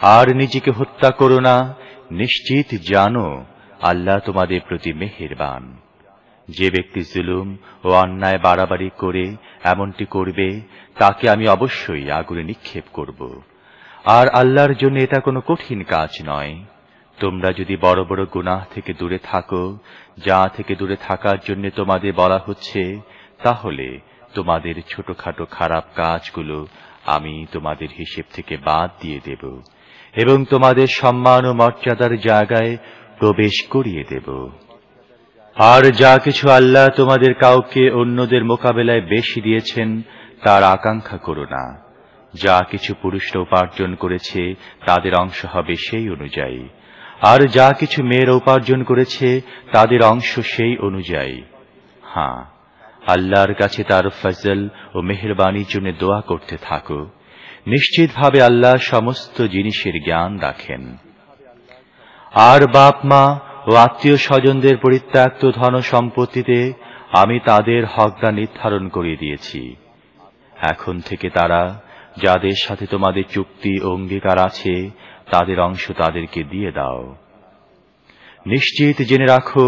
আর নিজেকে হত্যা করো না, নিশ্চিত জানো আল্লাহ তোমাদের প্রতি মেহেরবান। যে ব্যক্তি জুলুম ও অন্যায় বাড়াবাড়ি করে এমনটি করবে তাকে আমি অবশ্যই আগুনে নিক্ষেপ করব। আর আল্লাহর জন্য এটা কোনো কঠিন কাজ নয়। তোমরা যদি বড় বড় গুনাহ থেকে দূরে থাকো, যা থেকে দূরে থাকার জন্য তোমাদের বলা হচ্ছে, তাহলে তোমাদের ছোটখাটো খারাপ কাজগুলো আমি তোমাদের হিসেব থেকে বাদ দিয়ে দেব এবং তোমাদের সম্মান ও মর্যাদার জায়গায় প্রবেশ করিয়ে দেব। আর যা কিছু আল্লাহ তোমাদের কাউকে অন্যদের মোকাবেলায় বেশি দিয়েছেন তার আকাঙ্ক্ষা করো না। যা কিছু পুরুষরা উপার্জন করেছে তাদের অংশ হবে সেই অনুযায়ী, আর যা কিছু মেয়েরা উপার্জন করেছে তাদের অংশ সেই অনুযায়ী। হ্যাঁ, আল্লাহর কাছে তার ফজল ও মেহেরবানির জন্য দোয়া করতে থাকো। নিশ্চিতভাবে আল্লাহ সমস্ত জিনিসের জ্ঞান রাখেন। আর বাপ মা ও আত্মীয় স্বজনদের পরিত্যক্ত ধন সম্পত্তিতে আমি তাদের হকদার নির্ধারণ করে দিয়েছি। এখন থেকে তারা যাদের সাথে তোমাদের চুক্তি ও অঙ্গীকার আছে তাদের অংশ তাদেরকে দিয়ে দাও। নিশ্চিত জেনে রাখো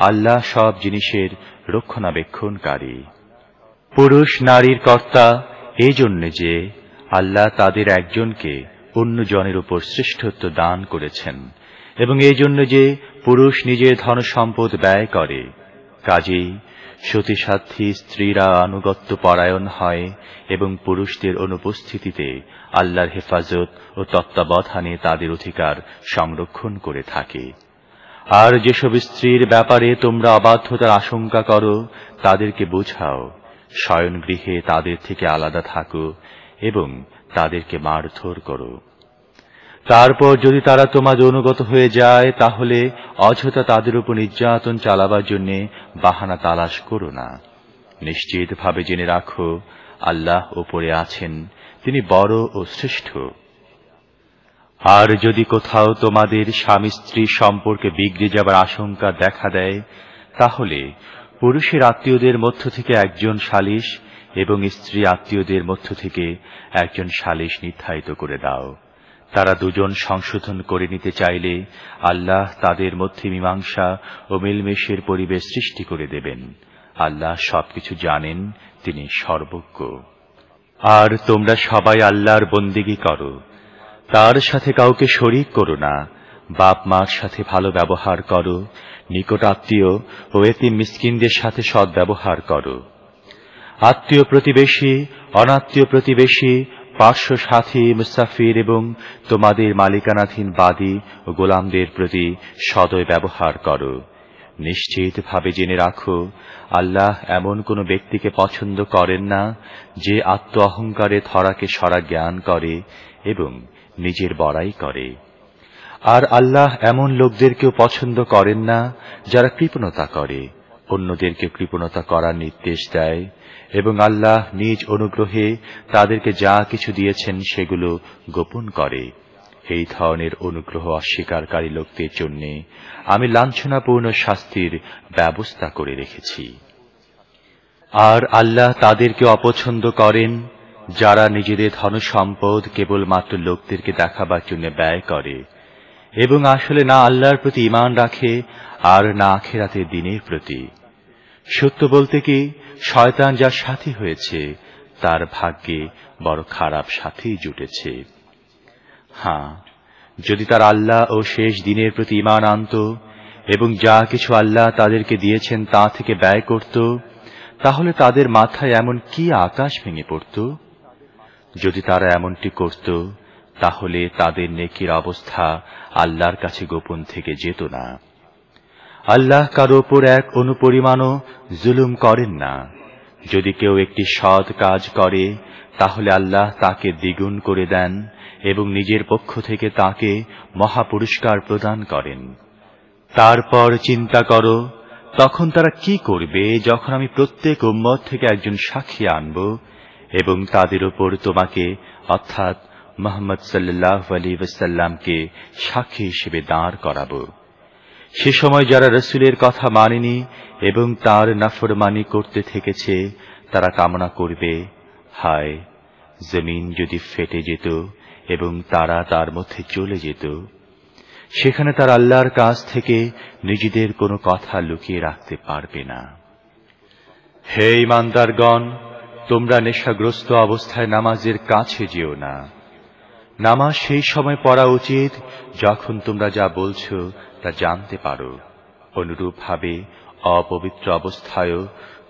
আল্লাহ সব জিনিসের রক্ষণাবেক্ষণকারী। পুরুষ নারীর কর্তা এই জন্য যে আল্লাহ তাদের একজনকে অন্য জনের উপর শ্রেষ্ঠত্ব দান করেছেন, এবং এই জন্য যে পুরুষ নিজের ধন সম্পদ ব্যয় করে। কাজেই সতীসাধ্বী স্ত্রীরা আনুগত্য পরায়ণ হয় এবং পুরুষদের অনুপস্থিতিতে আল্লাহর হেফাজত ও তত্ত্বাবধানে তাদের অধিকার সংরক্ষণ করে থাকে। আর যেসব স্ত্রীর ব্যাপারে তোমরা অবাধ্যতার আশঙ্কা করো তাদেরকে বোঝাও, শয়নগৃহে তাদের থেকে আলাদা থাকো এবং তাদেরকে মারধর করো। তারপর যদি তারা তোমাদের অনুগত হয়ে যায় তাহলে অযথা তাদের উপর নির্যাতন চালাবার জন্য বাহানা তালাশ করো না। নিশ্চিতভাবে জেনে রাখো আল্লাহ উপরে আছেন, তিনি বড় ও শ্রেষ্ঠ। আর যদি কোথাও তোমাদের স্বামী স্ত্রী সম্পর্কে বিগড়ে যাবার আশঙ্কা দেখা দেয় তাহলে পুরুষের আত্মীয়দের মধ্য থেকে একজন সালিস এবং স্ত্রী আত্মীয়দের মধ্য থেকে একজন সালিস নির্ধারিত করে দাও। তারা দুজন সংশোধন করে নিতে চাইলে আল্লাহ তাদের মধ্যে মীমাংসা ও মিলমিশের পরিবেশ সৃষ্টি করে দেবেন। আল্লাহ সবকিছু জানেন, তিনি সর্বজ্ঞ। আর তোমরা সবাই আল্লাহর বন্দেগী করো, তার সাথে কাউকে শরীক করো না। বাপ মার সাথে ভালো ব্যবহার করো, নিকট আত্মীয় ও এতিম মিসকিনদের সাথে সৎ ব্যবহার করো। আত্মীয় প্রতিবেশী, অনাত্মীয় প্রতিবেশী, পার্শ্ব সাথী, মুসাফির এবং তোমাদের মালিকানাধীন বাদী ও গোলামদের প্রতি সদয় ব্যবহার করো। নিশ্চিতভাবে জেনে রাখো আল্লাহ এমন কোন ব্যক্তিকে পছন্দ করেন না যে আত্ম অহংকারে ধরাকে সরা জ্ঞান করে এবং নিজের বড়াই করে। আর আল্লাহ এমন লোকদেরকেও পছন্দ করেন না যারা কৃপণতা করে, অন্যদেরকে কৃপণতা করার নির্দেশ দেয়, এবং আল্লাহ নিজ অনুগ্রহে তাদেরকে যা কিছু দিয়েছেন সেগুলো গোপন করে। এই ধরনের অনুগ্রহ অস্বীকারী লোকদের জন্য আমি লাঞ্ছনাপূর্ণ শাস্তির ব্যবস্থা করে রেখেছি। আর আল্লাহ তাদেরকে অপছন্দ করেন যারা নিজেদের ধনসম্পদ কেবলমাত্র লোকদেরকে দেখাবার জন্য ব্যয় করে এবং আসলে না আল্লাহর প্রতি ঈমান রাখে আর না আখিরাতের দিনের প্রতি। সত্য বলতে কি, শয়তান যার সাথী হয়েছে তার ভাগ্যে বড় খারাপ সাথী জুটেছে। হ্যাঁ, যদি তার আল্লাহ ও শেষ দিনের প্রতি ঈমান আনত এবং যা কিছু আল্লাহ তাদেরকে দিয়েছেন তা থেকে ব্যয় করত, তাহলে তাদের মাথায় এমন কি আকাশ ভেঙে পড়ত? যদি তারা এমনটি করত তাহলে তাদের নেকির অবস্থা আল্লাহর কাছে গোপন থেকে যেত না। আল্লাহ কারো ওপর এক অনুপরিমাণও জুলুম করেন না। যদি কেউ একটি সৎ কাজ করে তাহলে আল্লাহ তাকে দ্বিগুণ করে দেন এবং নিজের পক্ষ থেকে তাকে মহাপুরস্কার প্রদান করেন। তারপর চিন্তা করো, তখন তারা কি করবে যখন আমি প্রত্যেক উম্মত থেকে একজন সাক্ষী আনব এবং তাদের উপর তোমাকে অর্থাৎ মুহাম্মদ সাল্লাল্লাহু আলাইহি ওয়াসাল্লামকে সাক্ষী হিসেবে দাঁড় করাবো। সে সময় যারা রাসূলের কথা মানেনি এবং তার নাফরমানি করতে থেকেছে তারা কামনা করবে, হায় জমিন যদি ফেটে যেত এবং তারা তার মধ্যে চলে যেত, সেখানে তার আল্লাহর কাছ থেকে নিজেদের কোনো কথা লুকিয়ে রাখতে পারবে না। হে ঈমানদারগণ, তোমরা নেশাগ্রস্ত অবস্থায় নামাজের কাছে যেও না। নামাজ সেই সময় পড়া উচিত যখন তোমরা যা বলছো তা জানতে পারো। অনুরূপভাবে অপবিত্র অবস্থায়ও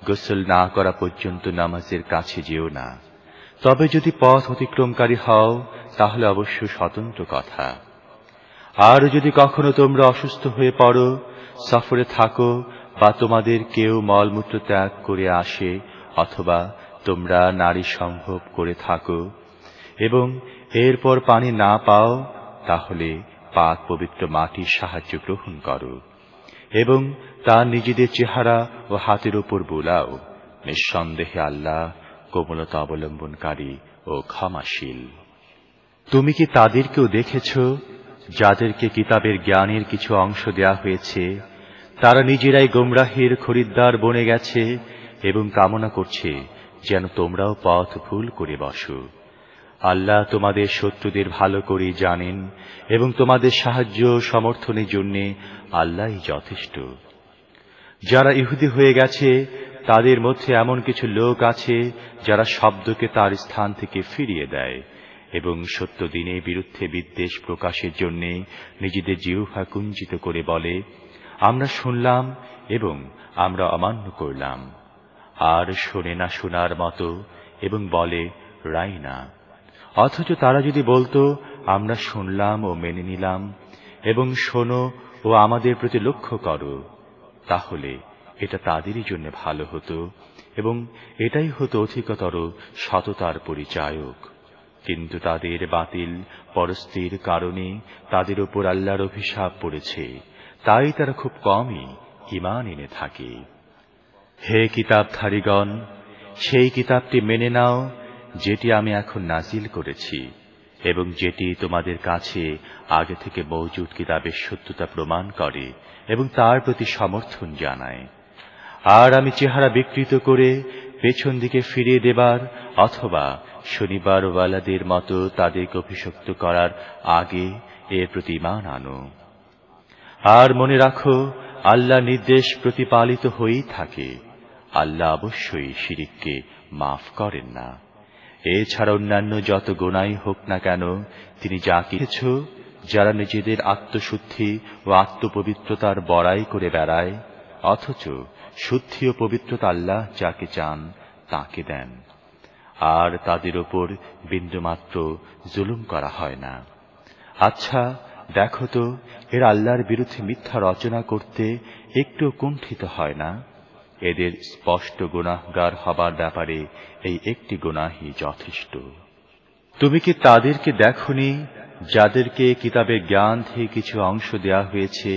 গোসল না করা পর্যন্ত নামাজের কাছে যেও না। তবে যদি পথ অতিক্রমকারী হও তাহলে অবশ্য স্বতন্ত্র কথা। আর যদি কখনো তোমরা অসুস্থ হয়ে পড়ো, সফরে থাকো, বা তোমাদের কেউ মলমূত্র ত্যাগ করে আসে, অথবা তোমরা নারী সম্ভোগ করে থাকো এবং এরপর পানি না পাও, তাহলে পাক পবিত্র মাটির সাহায্য গ্রহণ করো এবং তা নিজেদের চেহারা ও হাতের উপর বোলাও। নিঃসন্দেহে আল্লাহ কোমলতা অবলম্বনকারী ও ক্ষমাশীল। তুমি কি তাদেরকেও দেখেছ যাদেরকে কিতাবের জ্ঞানের কিছু অংশ দেয়া হয়েছে? তারা নিজেরাই গোমরাহির খরিদ্দার বনে গেছে এবং কামনা করছে যেন তোমরাও পথ ভুল করে বসো। আল্লাহ তোমাদের শত্রুদের ভালো করে জানেন এবং তোমাদের সাহায্য সমর্থনের জন্য আল্লাহই যথেষ্ট। যারা ইহুদি হয়ে গেছে তাদের মধ্যে এমন কিছু লোক আছে যারা শব্দকে তার স্থান থেকে ফিরিয়ে দেয় এবং সত্য দিনের বিরুদ্ধে বিদ্বেষ প্রকাশের জন্য নিজেদের জিহ্বা কুঞ্চিত করে বলে, আমরা শুনলাম এবং আমরা অমান্য করলাম। আর শোনে না শোনার মতো এবং বলে রাই না। অথচ তারা যদি বলতো, আমরা শুনলাম ও মেনে নিলাম এবং শোনো ও আমাদের প্রতি লক্ষ্য করো, তাহলে এটা তাদেরই জন্য ভালো হতো এবং এটাই হতো অধিকতর সততার পরিচায়ক। কিন্তু তাদের বাতিল পরস্তির কারণে তাদের উপর আল্লাহর অভিশাপ পড়েছে, তাই তারা খুব কমই ঈমান এনে থাকে। হে কিতাবধারীগণ, সেই কিতাবটি মেনে নাও যেটি আমি এখন নাজিল করেছি এবং যেটি তোমাদের কাছে আগে থেকে মওজুদ কিতাবের সত্যতা প্রমাণ করে এবং তার প্রতি সমর্থন জানায়। আর আমি চেহারা বিকৃত করে পেছন দিকে ফিরিয়ে দেবার অথবা শনিবারওয়ালাদের মতো তাদেরকে অভিশপ্ত করার আগে এর প্রতি ঈমান আনো। আর মনে রাখো, আল্লাহ নির্দেশ প্রতিপালিত হয়েই থাকে। আল্লাহ অবশ্যই শিরিককে মাফ করেন না। এছাড়া অন্যান্য যত গুনাই হোক না কেন, তিনি যা কিছু যারা নিজেদের আত্মশুদ্ধি ও আত্মপবিত্রতার বড়াই করে বেড়ায়, অথচ শুদ্ধি ও পবিত্রতা আল্লাহ যাকে চান তাকে দেন, আর তাদের ওপর বিন্দুমাত্র জুলুম করা হয় না। আচ্ছা দেখো তো, এরা আল্লাহর বিরুদ্ধে মিথ্যা রচনা করতে একটু কুণ্ঠিত হয় না? এদের স্পষ্ট গুনাহগার হবার ব্যাপারে এই একটি গুনাহই যথেষ্ট। তুমি কি তাদেরকে দেখোনি যাদেরকে কিতাবে জ্ঞান থেকে কিছু অংশ দেয়া হয়েছে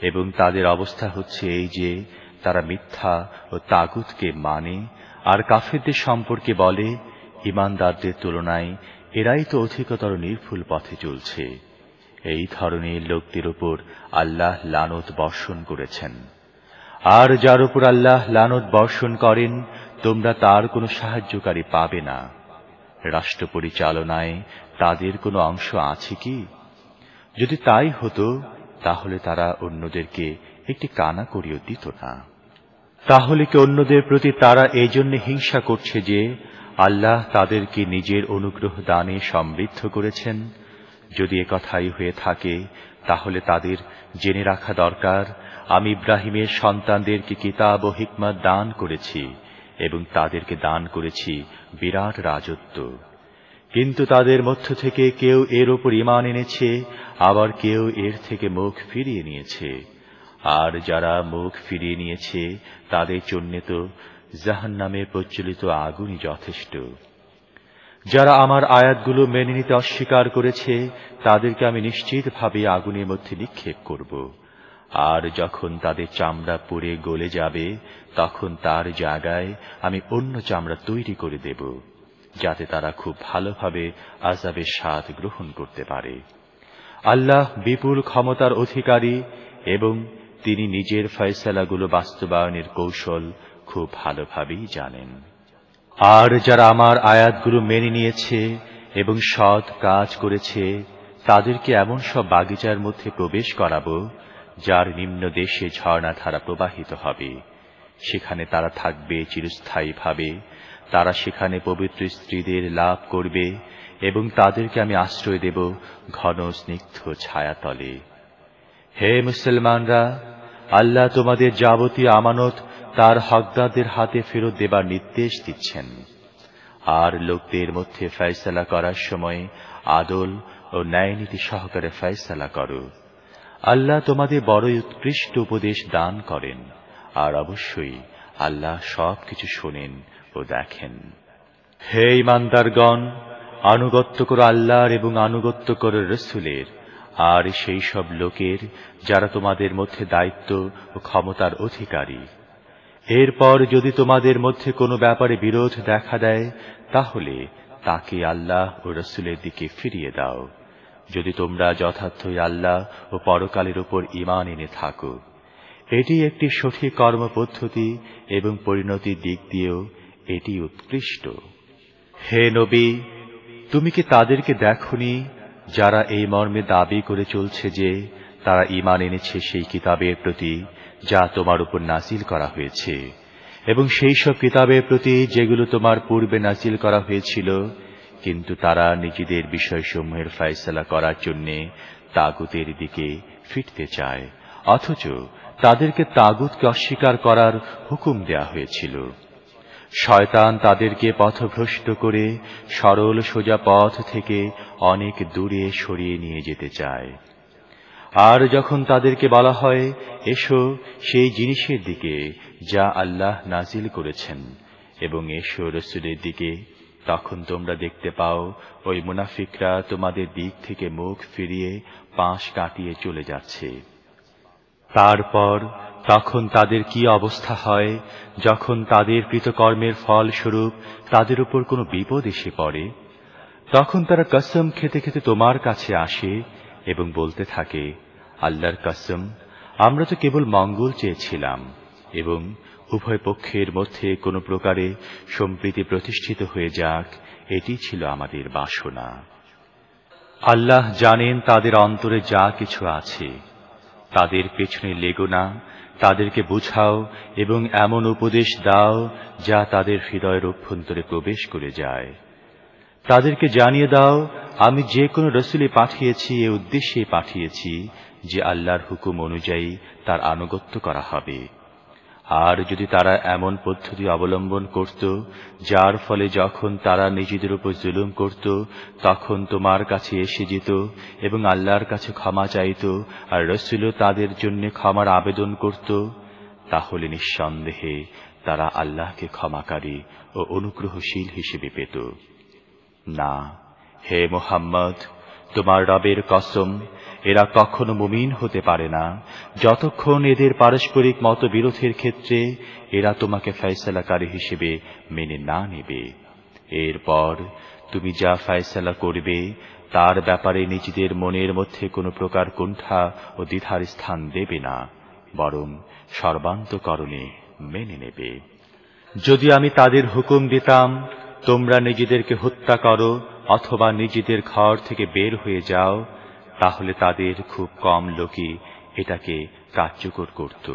এবং তাদের অবস্থা হচ্ছে এই যে তারা মিথ্যা ও তাগুতকে মানে আর কাফেরদের সম্পর্কে বলে, ঈমানদারদের তুলনায় এরাই তো অধিকতর নির্ভুল পথে চলছে। এই ধরনের লোকদের উপর আল্লাহ লানত বর্ষণ করেছেন। আর যার উপর আল্লাহ লানত বর্ষণ করেন, তোমরা তার কোনো সাহায্যকারী পাবে না। রাষ্ট্র পরিচালনায় তাদের কোনো অংশ আছে কি? যদি তাই হতো তাহলে তারা অন্যদেরকে একটি কানাকড়িও দিত না। তাহলে কি অন্যদের প্রতি তারা এই জন্য হিংসা করছে যে আল্লাহ তাদেরকে নিজের অনুগ্রহ দানে সমৃদ্ধ করেছেন? যদি একথাই হয়ে থাকে তাহলে তাদের জেনে রাখা দরকার, আমি ইব্রাহিমের সন্তানদেরকে কিতাব ও হিকমত দান করেছি এবং তাদেরকে দান করেছি বিরাট রাজত্ব। কিন্তু তাদের মধ্য থেকে কেউ এর উপর ঈমান এনেছে, আবার কেউ এর থেকে মুখ ফিরিয়ে নিয়েছে। আর যারা মুখ ফিরিয়ে নিয়েছে তাদের জন্য তো জাহান্নামে প্রজ্বলিত আগুনই যথেষ্ট। যারা আমার আয়াতগুলো মেনে নিতে অস্বীকার করেছে তাদেরকে আমি নিশ্চিতভাবে আগুনের মধ্যে নিক্ষেপ করব। আর যখন তাদের চামড়া পুড়ে গলে যাবে তখন তার জায়গায় আমি অন্য চামড়া তৈরি করে দেব, যাতে তারা খুব ভালোভাবে আযাবের স্বাদ গ্রহণ করতে পারে। আল্লাহ বিপুল ক্ষমতার অধিকারী এবং তিনি নিজের ফয়সালাগুলো বাস্তবায়নের কৌশল খুব ভালোভাবেই জানেন। আর যারা আমার আয়াতগুলো মেনে নিয়েছে এবং সৎ কাজ করেছে তাদেরকে এমন সব বাগিচার মধ্যে প্রবেশ করাবো যার নিম্ন দেশে ঝর্ণাধারা প্রবাহিত হবে। সেখানে তারা থাকবে চিরস্থায়ীভাবে। তারা সেখানে পবিত্র স্ত্রীদের লাভ করবে এবং তাদেরকে আমি আশ্রয় দেব ঘন স্নিগ্ধ ছায়াতলে। হে মুসলমানরা, আল্লাহ তোমাদের যাবতীয় আমানত তার হকদারদের হাতে ফেরত দেবার নির্দেশ দিচ্ছেন। আর লোকদের মধ্যে ফয়সালা করার সময় আদল ও ন্যায়নীতি সহকারে ফয়সালা করো। আল্লাহ তোমাদের বড়ই উৎকৃষ্ট উপদেশ দান করেন, আর অবশ্যই আল্লাহ সবকিছু শোনেন ও দেখেন। হে ঈমানদারগণ, আনুগত্য করো আল্লাহর এবং আনুগত্য করো রসুলের আর সেই সব লোকের যারা তোমাদের মধ্যে দায়িত্ব ও ক্ষমতার অধিকারী। এরপর যদি তোমাদের মধ্যে কোনো ব্যাপারে বিরোধ দেখা দেয়, তাহলে তাকে আল্লাহ ও রসুলের দিকে ফিরিয়ে দাও, যদি তোমরা যথার্থই আল্লাহ ও পরকালের উপর ঈমান এনে থাকো। এটি একটি সঠিক কর্মপদ্ধতি এবং পরিণতির দিক দিয়েও এটি উৎকৃষ্ট। হে নবী, তুমি কি তাদেরকে দেখোনি যারা এই মর্মে দাবি করে চলছে যে তারা ঈমান এনেছে সেই কিতাবের প্রতি যা তোমার উপর নাজিল করা হয়েছে, এবং সেই সব কিতাবের প্রতি যেগুলো তোমার পূর্বে নাজিল করা হয়েছিল, কিন্তু তারা নিজেদের বিষয়সমূহের ফয়সালা করার জন্য তাগুতের দিকে ফিরতে চায়, অথচ তাদেরকে তাগুতকে অস্বীকার করার হুকুম দেয়া হয়েছিল। শয়তান তাদেরকে পথভ্রষ্ট করে সরল সোজা পথ থেকে অনেক দূরে সরিয়ে নিয়ে যেতে চায়। আর যখন তাদেরকে বলা হয়, এসো সেই জিনিসের দিকে যা আল্লাহ নাজিল করেছেন এবং এসো রসুলের দিকে, তখন তোমরা দেখতে পাও ওই মুনাফিকরা তোমাদের দিক থেকে মুখ ফিরিয়ে পাশ কাটিয়ে চলে যাচ্ছে। তারপর তখন তাদের কি অবস্থা হয় যখন তাদের কৃতকর্মের ফলস্বরূপ তাদের উপর কোনো বিপদ এসে পড়ে? তখন তারা কসম খেতে খেতে তোমার কাছে আসে এবং বলতে থাকে, আল্লাহর কসম, আমরা তো কেবল মঙ্গল চেয়েছিলাম এবং উভয় পক্ষের মধ্যে কোনো প্রকারে সম্প্রীতি প্রতিষ্ঠিত হয়ে যাক, এটি ছিল আমাদের বাসনা। আল্লাহ জানেন তাদের অন্তরে যা কিছু আছে। তাদের পেছনে লেগো না, তাদেরকে বুঝাও এবং এমন উপদেশ দাও যা তাদের হৃদয়ের অভ্যন্তরে প্রবেশ করে যায়। তাদেরকে জানিয়ে দাও, আমি যে কোনো রসুলে পাঠিয়েছি এ উদ্দেশ্যে পাঠিয়েছি যে আল্লাহর হুকুম অনুযায়ী তার আনুগত্য করা হবে। আর যদি তারা এমন পদ্ধতি অবলম্বন করত যার ফলে যখন তারা নিজেদের উপর জুলুম করত তখন তোমার কাছে এসে যেত এবং আল্লাহর কাছে ক্ষমা চাইত আর রসুলও তাদের জন্য ক্ষমার আবেদন করত, তাহলে নিঃসন্দেহে তারা আল্লাহকে ক্ষমাকারী ও অনুগ্রহশীল হিসেবে পেত। না, হে মুহাম্মদ, তোমার রবের কসম, এরা কখনো মুমিন হতে পারে না যতক্ষণ এদের পারস্পরিক মতবিরোধের ক্ষেত্রে এরা তোমাকে ফয়সালাকারী হিসেবে মেনে না নেবে। এরপর তুমি যা ফয়সালা করবে তার ব্যাপারে নিজেদের মনের মধ্যে কোনো প্রকার কুণ্ঠা ও দ্বিধার স্থান দেবে না, বরং সর্বান্তকরণে মেনে নেবে। যদি আমি তাদের হুকুম দিতাম, তোমরা নিজেদেরকে হত্যা করো অথবা নিজেদের ঘর থেকে বের হয়ে যাও, তাহলে তাদের খুব কম লোকই এটাকে কার্যকর করত।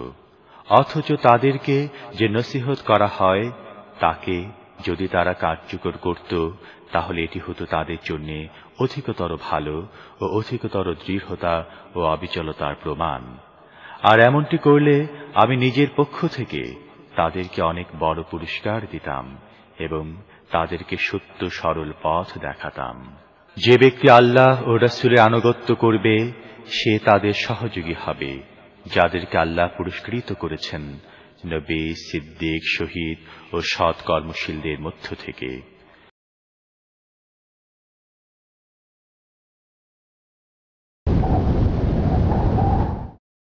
অথচ তাদেরকে যে নসিহত করা হয় তাকে যদি তারা কার্যকর করত, তাহলে এটি হতো তাদের জন্য অধিকতর ভালো ও অধিকতর দৃঢ়তা ও অবিচলতার প্রমাণ। আর এমনটি করলে আমি নিজের পক্ষ থেকে তাদেরকে অনেক বড় পুরস্কার দিতাম এবং তাদেরকে সত্য সরল পথ দেখাতাম। যে ব্যক্তি আল্লাহ ও রাসূলের আনুগত্য করবে সে তাদের সহযোগী হবে, যাদেরকে আল্লাহ পুরস্কৃত করেছেন নবী, সিদ্দিক, শহীদ ও সৎ কর্মশীলদের মধ্য থেকে।